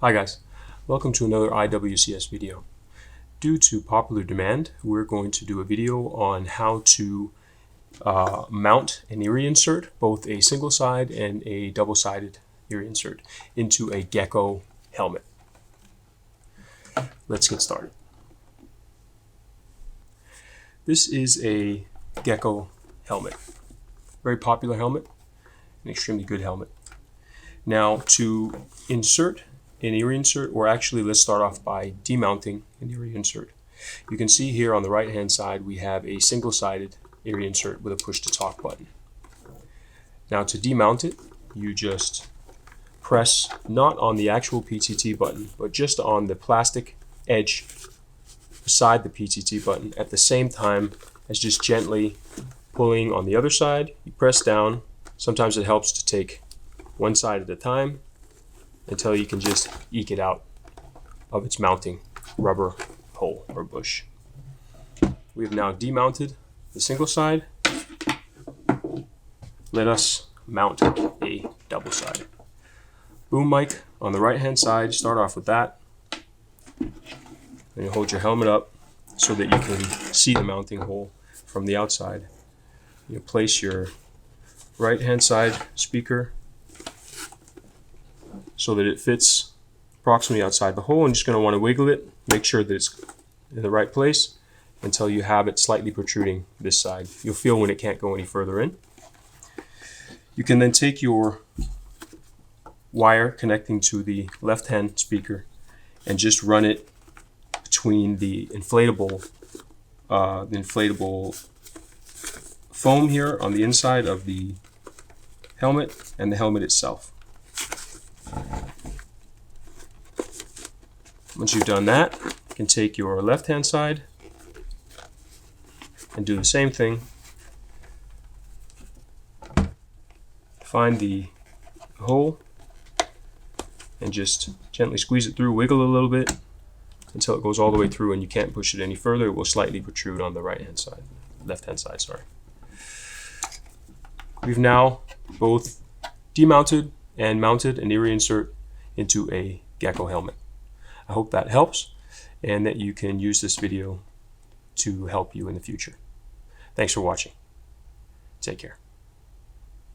Hi guys, welcome to another IWCS video. Due to popular demand, we're going to do a video on how to mount an iriInsert, both a single side and a double-sided iriInsert, into a gecko helmet. Let's get started. This is a gecko helmet. Very popular helmet, an extremely good helmet. Now to insert an iriInsert, or actually let's start off by demounting an iriInsert. You can see here on the right hand side we have a single-sided iriInsert with a push to talk button. Now to demount it, you just press not on the actual PTT button but just on the plastic edge beside the PTT button at the same time as just gently pulling on the other side. You press down. Sometimes it helps to take one side at a time until you can just eke it out of its mounting rubber hole or bush. We have now demounted the single side. Let us mount a double side. Boom mic on the right hand side, start off with that. Then you hold your helmet up so that you can see the mounting hole from the outside. You place your right hand side speaker so that it fits approximately outside the hole, and you're just going to want to wiggle it, make sure that it's in the right place until you have it slightly protruding this side. You'll feel when it can't go any further in. You can then take your wire connecting to the left hand speaker and just run it between the inflatable foam here on the inside of the helmet and the helmet itself. Once you've done that, you can take your left hand side and do the same thing. Find the hole and just gently squeeze it through, wiggle a little bit until it goes all the way through and you can't push it any further. It will slightly protrude on the right hand side, left hand side, sorry. We've now both demounted and mounted an iriInsert into a gecko helmet. I hope that helps and that you can use this video to help you in the future. Thanks for watching. Take care.